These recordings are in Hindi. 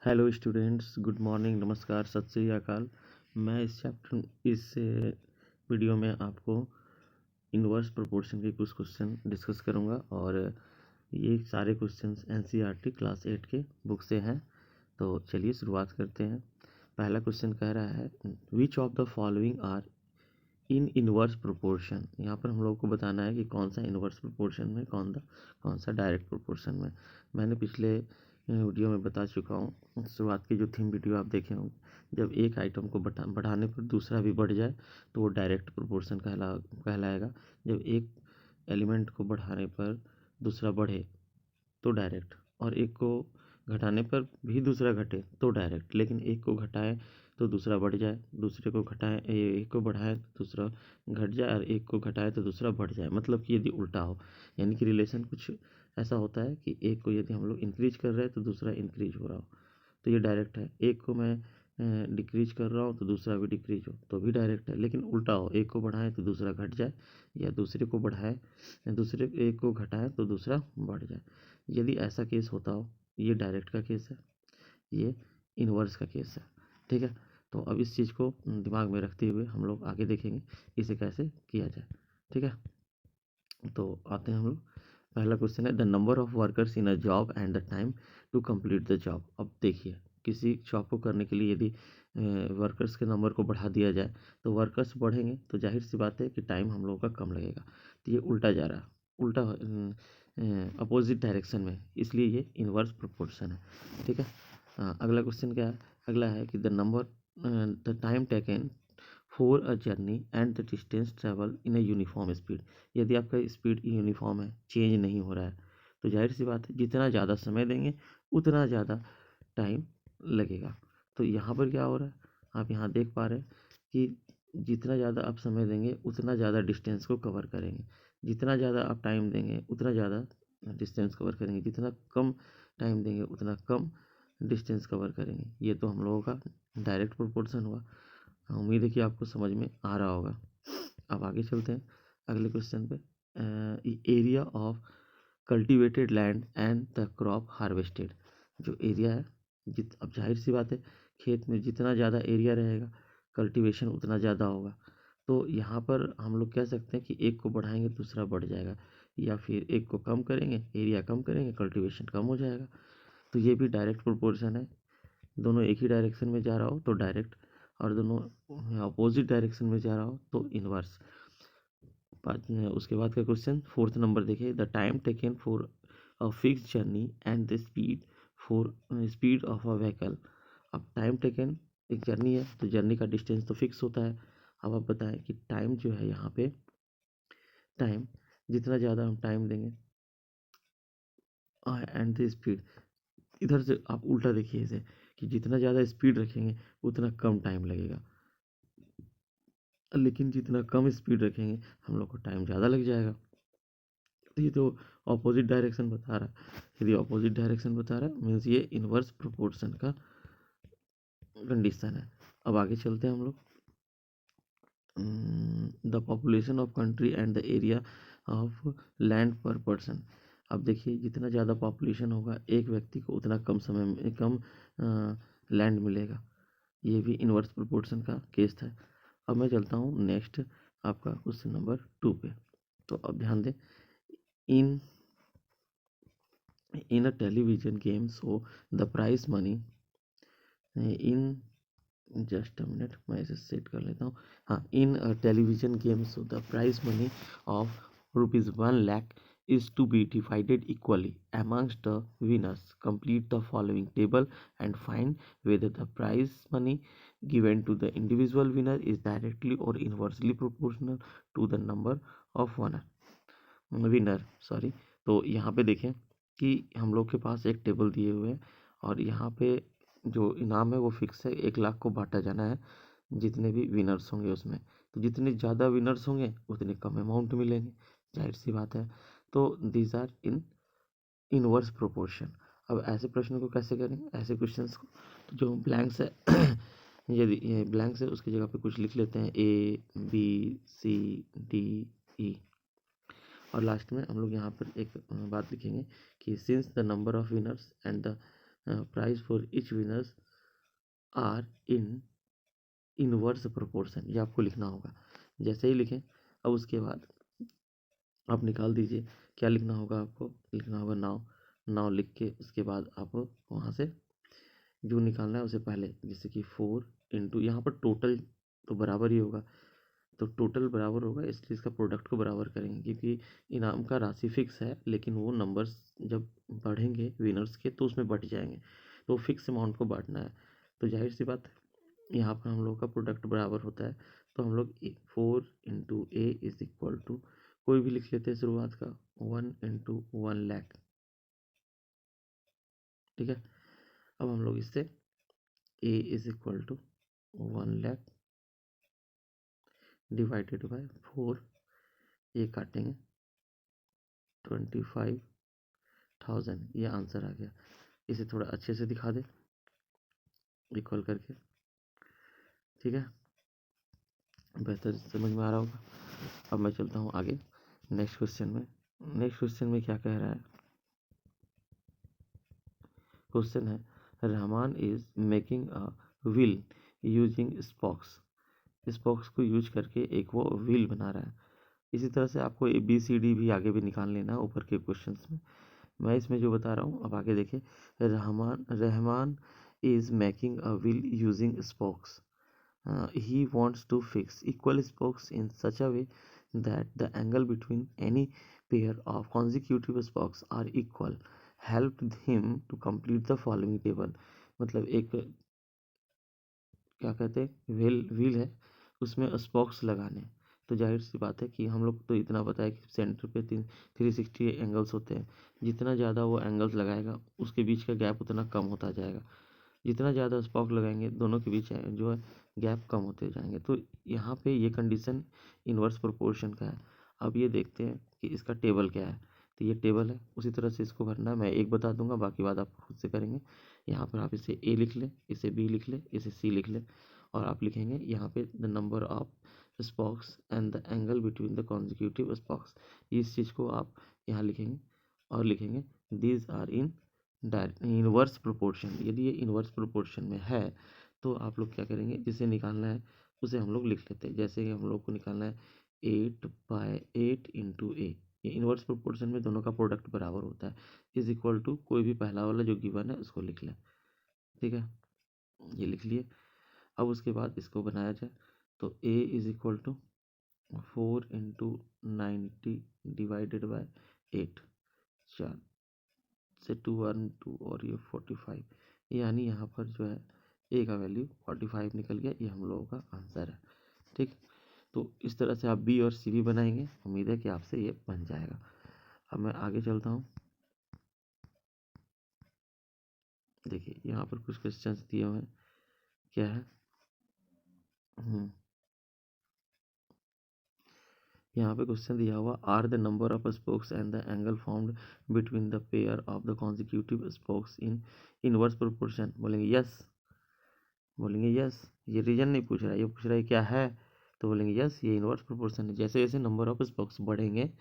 हेलो स्टूडेंट्स, गुड मॉर्निंग, नमस्कार, सत श्री अकाल। मैं इस वीडियो में आपको इनवर्स प्रोपोर्शन के कुछ क्वेश्चन डिस्कस करूंगा और ये सारे क्वेश्चंस एनसीईआरटी क्लास 8 के बुक से हैं। तो चलिए शुरुआत करते हैं। पहला क्वेश्चन कह रहा है which of the following are in inverse proportion. यहाँ पर हम लोग को बताना है कि कौन सा इनवर्स प्रोपोर्शन में, कौन सा डायरेक्ट प्रोपोर्शन में। मैंने पिछले वीडियो में बता चुका हूँ, शुरुआत की जो थीम वीडियो आप देखे होंगे, जब एक आइटम को बढ़ाने पर दूसरा भी बढ़ जाए तो वो डायरेक्ट प्रोपोर्शन कहलाएगा। जब एक एलिमेंट को बढ़ाने पर दूसरा बढ़े तो डायरेक्ट, और एक को घटाने पर भी दूसरा घटे तो डायरेक्ट। लेकिन एक को घटाए तो दूसरा बढ़ जाए, दूसरे को घटाए, एक को बढ़ाए तो दूसरा घट जाए, और एक को घटाए तो दूसरा बढ़ जाए। मतलब कि यदि उल्टा हो, यानी कि रिलेशन कुछ ऐसा होता है कि एक को यदि हम लोग इंक्रीज कर रहे हैं तो दूसरा इंक्रीज हो रहा हो तो ये डायरेक्ट है। एक को मैं डिक्रीज कर रहा हूँ तो दूसरा भी डिक्रीज हो तो भी डायरेक्ट है। लेकिन उल्टा हो, एक को बढ़ाएं तो दूसरा घट जाए, या दूसरे को बढ़ाएं, दूसरे एक को घटाएं तो दूसरा बढ़ जाए, यदि ऐसा केस होता हो, ये डायरेक्ट का केस है, ये इनवर्स का केस है। ठीक है, तो अब इस चीज़ को दिमाग में रखते हुए हम लोग आगे देखेंगे इसे कैसे किया जाए। ठीक है, तो आते हैं हम लोग। पहला क्वेश्चन है the number of workers in a job and the time to complete the job. अब देखिए, किसी जॉब को करने के लिए यदि वर्कर्स के नंबर को बढ़ा दिया जाए तो वर्कर्स बढ़ेंगे तो जाहिर सी बात है कि टाइम हम लोगों का कम लगेगा। तो ये उल्टा जा रहा है, उल्टा अपोजिट डायरेक्शन में, इसलिए ये इनवर्स प्रोपोर्शन है। ठीक है, अगला क्वेश्चन क्या है? अगला है कि the time taken for a journey and the distance travel in a uniform speed. यदि आपका स्पीड यूनिफॉर्म है, चेंज नहीं हो रहा है, तो जाहिर सी बात है जितना ज़्यादा समय देंगे उतना ज़्यादा टाइम लगेगा। तो यहाँ पर क्या हो रहा है, आप यहाँ देख पा रहे हैं कि जितना ज़्यादा आप समय देंगे उतना ज़्यादा डिस्टेंस को कवर करेंगे, जितना ज़्यादा आप टाइम देंगे उतना ज़्यादा डिस्टेंस कवर करेंगे, जितना कम टाइम देंगे उतना कम डिस्टेंस कवर करेंगे। ये तो हम लोगों का डायरेक्ट प्रोपोर्शन हुआ। उम्मीद है कि आपको समझ में आ रहा होगा। अब आगे चलते हैं अगले क्वेश्चन पे। Area of cultivated land and the crop harvested. जो एरिया है, अब जाहिर सी बात है खेत में जितना ज़्यादा एरिया रहेगा कल्टीवेशन उतना ज़्यादा होगा। तो यहाँ पर हम लोग कह सकते हैं कि एक को बढ़ाएंगे दूसरा बढ़ जाएगा, या फिर एक को कम करेंगे, एरिया कम करेंगे, कल्टीवेशन कम हो जाएगा। तो ये भी डायरेक्ट प्रोपोर्शन है। दोनों एक ही डायरेक्शन में जा रहा हो तो डायरेक्ट, और दोनों अपोजिट डायरेक्शन में जा रहा हो तो इनवर्स। उसके बाद का क्वेश्चन फोर्थ नंबर देखिए, the time taken for a fix journey and the speed of a vehicle. अब टाइम टेकन, एक जर्नी है तो जर्नी का डिस्टेंस तो फिक्स होता है। अब आप बताएं कि टाइम जो है यहाँ पे, टाइम जितना ज़्यादा हम टाइम देंगे एंड द स्पीड, इधर से आप उल्टा देखिए इसे, कि जितना ज़्यादा स्पीड रखेंगे उतना कम टाइम लगेगा, लेकिन जितना कम स्पीड रखेंगे हम लोग को टाइम ज़्यादा लग जाएगा। तो ये तो ऑपोजिट डायरेक्शन बता रहा है। यदि ऑपोजिट डायरेक्शन बता रहा है मीन्स ये इनवर्स प्रोपोर्शन का कंडीशन है। अब आगे चलते हैं हम लोग। The population of country and the area of land पर पर्सन। अब देखिए, जितना ज़्यादा पॉपुलेशन होगा एक व्यक्ति को उतना कम समय में कम लैंड मिलेगा। ये भी इनवर्स प्रोपोर्शन का केस था। अब मैं चलता हूँ नेक्स्ट आपका क्वेश्चन नंबर 2 पे। तो अब ध्यान दें, in in a television game show the prize money in just a minute, मैं इसे सेट कर लेता हूँ। हाँ, in a television game show the prize money of ₹1 lakh is to be divided equally amongst the winners. Complete the following table and find whether the prize money given to the individual winner is directly or inversely proportional to the number of winner sorry. तो यहाँ पे देखें कि हम लोग के पास एक टेबल दिए हुए हैं और यहाँ पे जो इनाम है वो फिक्स है, 1 लाख को बांटा जाना है जितने भी विनर्स होंगे उसमें। तो जितने ज़्यादा विनर्स होंगे उतने कम अमाउंट मिलेंगे, जाहिर सी बात है। तो these are in inverse proportion. अब ऐसे प्रश्न को कैसे करेंगे, ऐसे क्वेश्चंस को तो जो ब्लैंक्स है यदि ये ब्लैंक्स है उसकी जगह पे कुछ लिख लेते हैं, ABCDE। और लास्ट में हम लोग यहाँ पर एक बात लिखेंगे कि since the number of winners and the price for each winners are in inverse proportion, ये आपको लिखना होगा। जैसे ही लिखें, अब उसके बाद आप निकाल दीजिए। क्या लिखना होगा? आपको लिखना होगा नाव लिख के उसके बाद आप वहाँ से जो निकालना है उसे पहले, जैसे कि 4 इंटू, यहाँ पर टोटल तो बराबर ही होगा, तो टोटल बराबर होगा इसलिए इसका प्रोडक्ट को बराबर करेंगे, क्योंकि इनाम का राशि फिक्स है लेकिन वो नंबर्स जब बढ़ेंगे विनर्स के तो उसमें बढ़ जाएंगे, तो फिक्स अमाउंट को बांटना है। तो जाहिर सी बात है यहाँ पर हम लोग का प्रोडक्ट बराबर होता है, तो हम लोग 4 into a is equal to, कोई भी लिख लेते हैं शुरुआत का, 1 इंटू 1,00,000। ठीक है, अब हम लोग इससे A is equal to 1,00,000 divided by 4, ये काटेंगे 25,000, ये आंसर आ गया। इसे थोड़ा अच्छे से दिखा दे इक्वल करके, ठीक है, बेहतर समझ में आ रहा होगा। अब मैं चलता हूँ आगे नेक्स्ट क्वेश्चन में। नेक्स्ट क्वेश्चन में क्या कह रहा है? क्वेश्चन है, Rahman is making a wheel using स्पॉक्स। स्पॉक्स को यूज करके एक वो व्हील बना रहा है। इसी तरह से आपको ABCD भी आगे भी निकाल लेना है ऊपर के क्वेश्चंस में। मैं इसमें जो बता रहा हूँ अब आगे देखिए, Rahman is making a wheel using स्पॉक्स। He wants to fix equal spokes in such a way that the angle between any pair of consecutive spokes are equal. Helped him to complete the following table. मतलब एक क्या कहते हैं, व्हील है, उसमें स्पॉक्स लगाने। तो जाहिर सी बात है कि हम लोग तो इतना पता है कि सेंटर पे 360 एंगल्स होते हैं। जितना ज़्यादा वो एंगल्स लगाएगा उसके बीच का गैप उतना कम होता जाएगा। जितना ज़्यादा स्पॉक लगाएंगे दोनों के बीच जो है गैप कम होते जाएंगे। तो यहाँ पे ये कंडीशन इन्वर्स प्रोपोर्शन का है। अब ये देखते हैं कि इसका टेबल क्या है। तो ये टेबल है, उसी तरह से इसको भरना है। मैं एक बता दूंगा, बाकी बात आप खुद से करेंगे। यहाँ पर आप इसे ए लिख लें, इसे बी लिख लें, इसे सी लिख लें, और आप लिखेंगे यहाँ पे the number of spokes and the angle between the consecutive spokes. इस चीज़ को आप यहाँ लिखेंगे और लिखेंगे these are in inverse proportion. यदि ये इनवर्स प्रोपोर्शन में है तो आप लोग क्या करेंगे, जिसे निकालना है उसे हम लोग लिख लेते हैं। जैसे कि हम लोग को निकालना है 8/8 इंटू ए, ये इनवर्स प्रोपोर्शन में दोनों का प्रोडक्ट बराबर होता है, इज इक्वल टू कोई भी पहला वाला जो गिवन है उसको लिख लें। ठीक है, ये लिख लिए। अब उसके बाद इसको बनाया जाए तो A is equal to 4 into 90 divided by 8, 4 से 2 1 2 और ये 45, यानी यहाँ पर जो है ए का वैल्यू 45 निकल गया। ये हम लोगों का आंसर है। ठीक, तो इस तरह से आप बी और सी भी बनाएंगे। उम्मीद है कि आपसे ये बन जाएगा। अब मैं आगे चलता हूँ। देखिए यहाँ पर कुछ क्वेश्चंस दिए हुए हैं, क्या है, यहाँ पे क्वेश्चन दिया हुआ, are the number of spokes and the angle formed between the pair of the consecutive spokes in inverse proportion. बोलेंगे यस, बोलेंगे यस। ये रीजन नहीं पूछ रहा है, ये पूछ रहा है क्या है, तो बोलेंगे यस ये इनवर्स प्रोपोर्शन है। जैसे जैसे नंबर ऑफ स्पोक्स बढ़ेंगे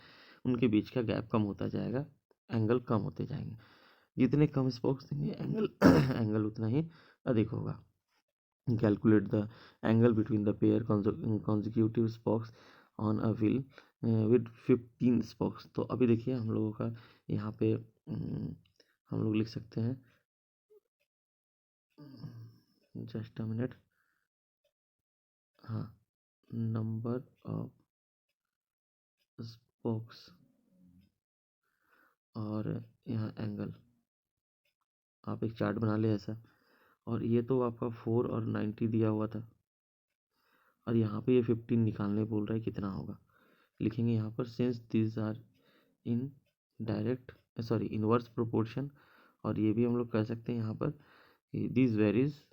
उनके बीच का गैप कम होता जाएगा, एंगल कम होते जाएंगे। जितने कम स्पोक्स देंगे एंगल एंगल उतना ही अधिक होगा। Calculate the angle between the pair consecutive spokes on a wheel with 15 spokes. तो अभी देखिए हम लोगों का यहाँ पे हम लोग लिख सकते हैं, जस्ट अ मिनट, हाँ, नंबर ऑफ स्पोक्स और यहाँ एंगल, आप एक चार्ट बना ले ऐसा। और ये तो आपका 4 और 90 दिया हुआ था, और यहाँ पे ये 15 निकालने बोल रहा है, कितना होगा। लिखेंगे यहाँ पर since these are in direct sorry inverse proportion, और ये भी हम लोग कह सकते हैं यहाँ पर दिस वेरीज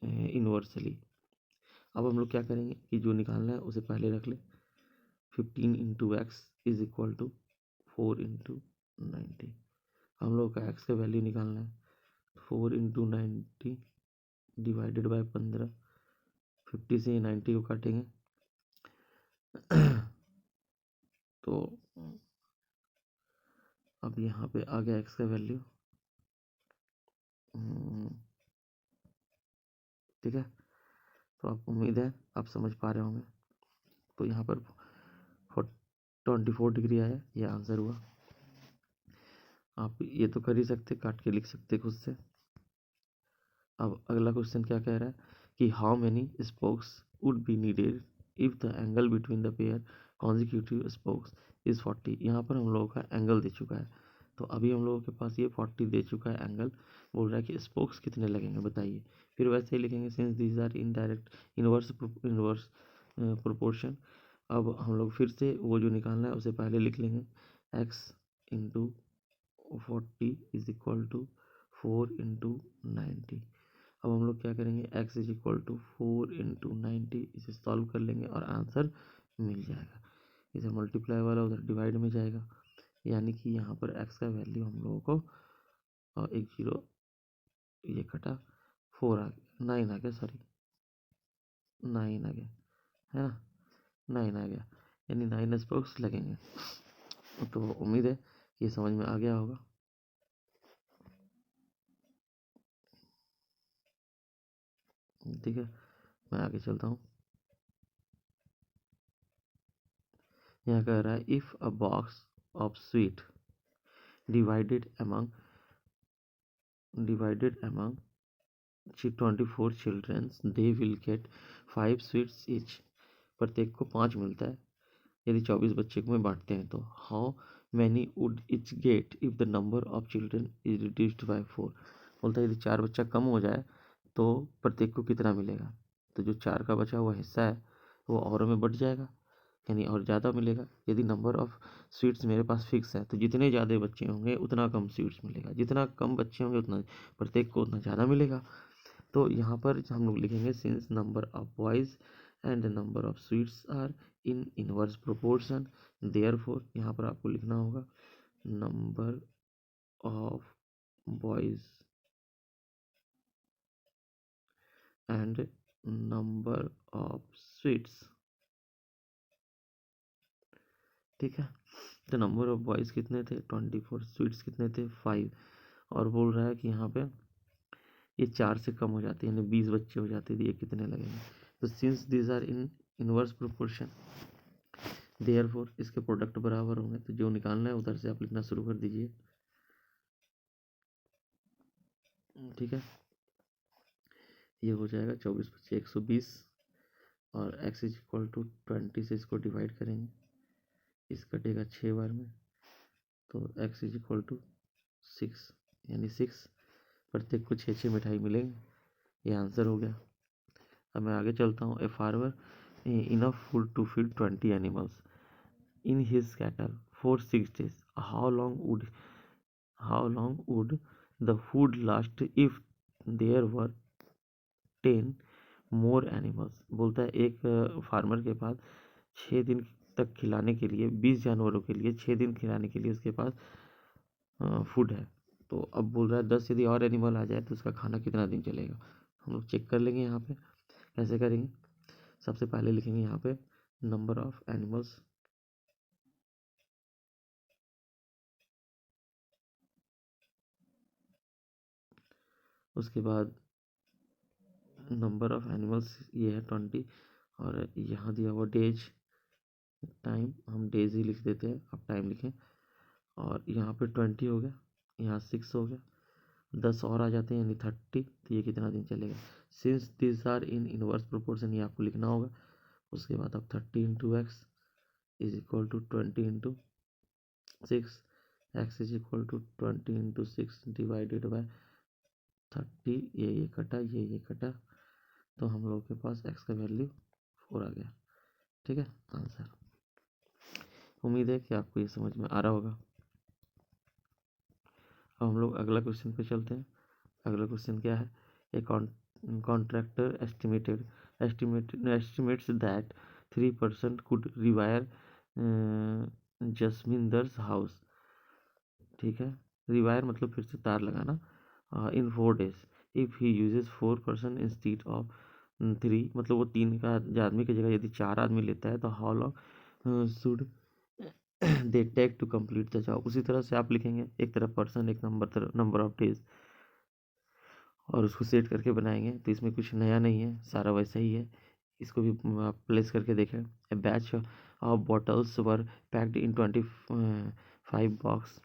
इनवर्सली। अब हम लोग क्या करेंगे कि जो निकालना है उसे पहले रख ले। 15 into x is equal to 4 into 90। हम लोग का एक्स का वैल्यू निकालना है, 4 इंटू 90 डिवाइडेड बाय 15। 50 से 90 को काटेंगे तो अब यहाँ पे आ गया एक्स का वैल्यू ठीक है, तो आप उम्मीद है आप समझ पा रहे होंगे। तो यहाँ पर 24 डिग्री आया, ये आंसर हुआ। आप ये तो कर ही सकते, काट के लिख सकते खुद से। अब अगला क्वेश्चन क्या कह रहा है कि how many spokes would be needed if the angle between the pair consecutive spokes is 40। यहाँ पर हम लोगों का एंगल दे चुका है, तो अभी हम लोगों के पास ये 40 दे चुका है एंगल। बोल रहा है कि स्पोक्स कितने लगेंगे बताइए। फिर वैसे ही लिखेंगे since these are indirect inverse proportion. अब हम लोग फिर से वो जो निकालना है उसे पहले लिख लेंगे, x into 40 is equal to 4 into 90। अब हम लोग क्या करेंगे, x is equal to 4 into 90, इसे सॉल्व कर लेंगे और आंसर मिल जाएगा। इधर मल्टीप्लाई वाला उधर डिवाइड में जाएगा, यानी कि यहाँ पर x का वैल्यू हम लोगों को और एक जीरो ये कटा 4 आ गया, 9 आ गया, सॉरी 9 आ गया, है ना, 9 आ गया, यानी 9 स्पोक्स लगेंगे। तो उम्मीद है कि समझ में आ गया होगा। ठीक है, मैं आगे चलता हूँ। यहाँ कह रहा है if a box of sweet divided among 24 children, they will get 5 sweets each। प्रत्येक को 5 मिलता है यदि 24 बच्चे को में बांटते हैं तो। How many would etch get if the number of children is reduced by 4। बोलता है यदि 4 बच्चा कम हो जाए तो प्रत्येक को कितना मिलेगा। तो जो 4 का बचा हुआ हिस्सा है वो औरों में बट जाएगा, यानी और ज़्यादा मिलेगा। यदि नंबर ऑफ स्वीट्स मेरे पास फिक्स है तो जितने ज़्यादा बच्चे होंगे उतना कम स्वीट्स मिलेगा, जितना कम बच्चे होंगे उतना प्रत्येक को उतना ज़्यादा मिलेगा। तो यहाँ पर हम लोग लिखेंगे since number of boys and number of sweets are in inverse proportion, therefore यहाँ पर आपको लिखना होगा number of boys and number of sweets. ठीक है, तो नंबर ऑफ बॉयज़ कितने थे 24, स्वीट्स कितने थे 5। और बोल रहा है कि यहाँ पे ये 4 से कम हो जाती है, यानी 20 बच्चे हो जाते हैं, ये कितने लगेंगे। तो since these are in inverse proportion therefore इसके प्रोडक्ट बराबर होंगे। तो जो निकालना है उधर से आप लिखना शुरू कर दीजिए। ठीक है, ये हो जाएगा 24 बच्चे 120 और x इज इक्वल टू 20 से इसको डिवाइड करेंगे, इस कटेगा 6 बार में, तो x इज इक्वल टू 6, यानी 6 प्रत्येक को 6 मिठाई मिलेंगे। ये आंसर हो गया। अब मैं आगे चलता हूँ। A farmer enough food to feed 20 animals in his cattle for 6 days। How long would the food last if there were 10 more animals. बोलता है एक फार्मर के पास 6 दिन तक खिलाने के लिए, 20 जानवरों के लिए 6 दिन खिलाने के लिए उसके पास फूड है। तो अब बोल रहा है 10 यदि और एनिमल आ जाए तो उसका खाना कितना दिन चलेगा। हम लोग चेक कर लेंगे यहाँ पे कैसे करेंगे। सबसे पहले लिखेंगे यहाँ पे नंबर ऑफ एनिमल्स, उसके बाद नंबर ऑफ एनिमल्स ये है 20, और यहाँ दिया हुआ डेज टाइम, हम डेज ही लिख देते हैं, आप टाइम लिखें। और यहाँ पे 20 हो गया, यहाँ 6 हो गया, 10 और आ जाते हैं यानी 30। तो ये कितना दिन चलेगा। Since this are in inverse proportion ये आपको लिखना होगा। उसके बाद आप 30 into x is equal to 20 into 6, x is equal to 20 into 6 divided by 30। ये कटा, ये कटा, तो हम लोग के पास x का वैल्यू 4 आ गया। ठीक है, आंसर। उम्मीद है कि आपको ये समझ में आ रहा होगा। अब हम लोग अगला क्वेश्चन पे चलते हैं। अगला क्वेश्चन क्या है, a contractor estimates that 3% could rewire Jasminder's house. ठीक है, रिवायर मतलब फिर से तार लगाना, in 4 days if he uses 4% instead of 3, मतलब वो 3 का आदमी की जगह यदि 4 आदमी लेता है तो how long should they take to complete the job. उसी तरह से आप लिखेंगे, एक तरफ पर्सन, एक नंबर ऑफ डेज, और उसको सेट करके बनाएंगे। तो इसमें कुछ नया नहीं है, सारा वैसा ही है। इसको भी आप प्लेस करके देखें। A batch of bottles were packed in 25 box.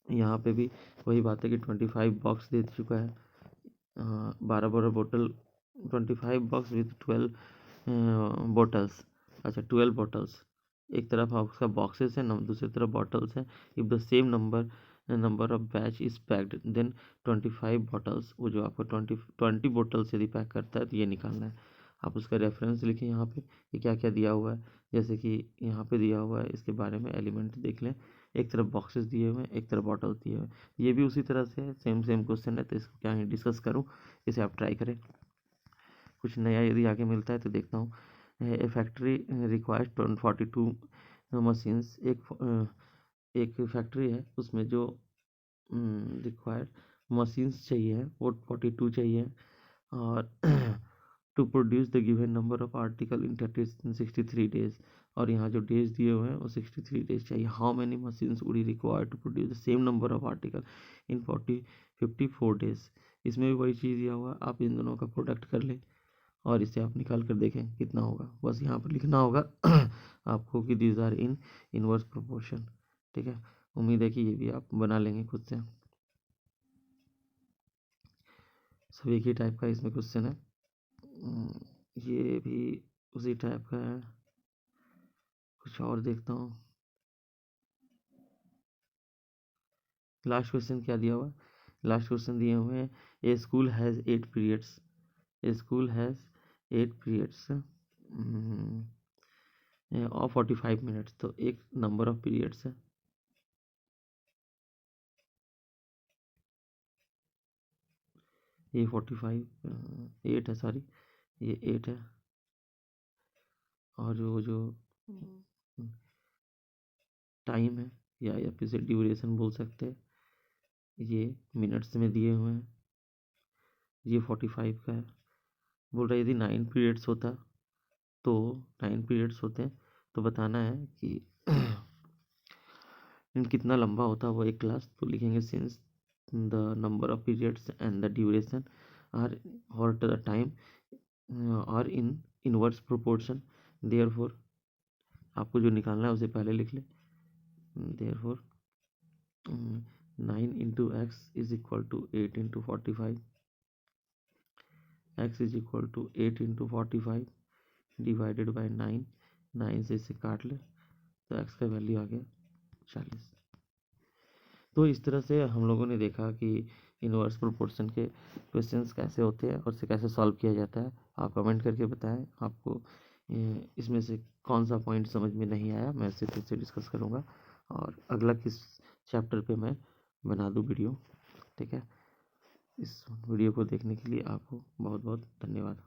यहाँ पे भी वही बात है कि 25 बॉक्स दे चुका है। 12 बोतल, 25 बॉक्स विथ 12 बोटल्स। अच्छा, 12 बोटल्स। एक तरफ आपका बॉक्सेस है, दूसरी तरफ बॉटल्स है। If the same number of batch is packed then 25 bottles, वो जो आपको 20 बोटल्स यदि पैक करता है तो ये निकालना है। आप उसका रेफरेंस लिखें यहाँ पे कि क्या क्या दिया हुआ है। जैसे कि यहाँ पे दिया हुआ है, इसके बारे में एलिमेंट देख लें। एक तरफ बॉक्सेस दिए हुए हैं, एक तरफ बॉटल्स दिए हुए हैं। ये भी उसी तरह से है, सेम क्वेश्चन है, तो इसको क्या ही डिस्कस करूँ, इसे आप ट्राई करें। कुछ नया यदि आगे मिलता है तो देखता हूँ। ए फैक्ट्री रिक्वायर्स 42 मशीन्स। एक फैक्ट्री है, उसमें जो रिक्वायर्ड मशीन्स चाहिए वो 42 चाहिए। और to produce the given number of article in 63 days. और यहाँ जो डेज दिए हुए हैं वो 63 डेज चाहिए। How many machines would require to produce the same number of article in 54 days. इसमें भी वही चीज़ दिया हुआ है, आप इन दोनों का प्रोडक्ट कर लें और इसे आप निकाल कर देखें कितना होगा। बस यहाँ पर लिखना होगा आपको कि these are in inverse proportion. ठीक है, उम्मीद है कि ये भी आप बना लेंगे खुद से। सब एक ही टाइप का इसमें क्वेश्चन है। ये भी उसी टाइप का है। कुछ और देखता हूँ। लास्ट क्वेश्चन क्या दिया हुआ है? लास्ट क्वेश्चन दिए हुए हैं, a school has 8 periods. A school has 8 periods और 45 मिनट्स। तो एक नंबर ऑफ पीरियड्स है। ये 45 8 है, सॉरी, ये 8 है। और जो टाइम है या फिर से ड्यूरेशन बोल सकते हैं, ये मिनट्स में दिए हुए हैं। ये 45 का है। बोल रहा है यदि 9 पीरियड्स होता तो 9 पीरियड्स होते हैं तो बताना है कि कितना लंबा होता है वो एक क्लास। तो लिखेंगे since the number of periods and the duration are और द टाइम और इन इनवर्स प्रोपोर्शन, देयरफॉर आपको जो निकालना है उसे पहले लिख लें। Therefore 9 into x is equal to 8 into 45। x is equal to 8 into 45 divided by 9। 9 से इसे काट ले तो x का वैल्यू आ गया 40। तो इस तरह से हम लोगों ने देखा कि इनवर्स प्रोपोर्शन के क्वेश्चंस कैसे होते हैं और इसे कैसे सॉल्व किया जाता है। आप कमेंट करके बताएं आपको इसमें से कौन सा पॉइंट समझ में नहीं आया। मैं इसे फिर से डिस्कस करूँगा और अगला किस चैप्टर पे मैं बना दूँ वीडियो। ठीक है, इस वीडियो को देखने के लिए आपको बहुत बहुत धन्यवाद।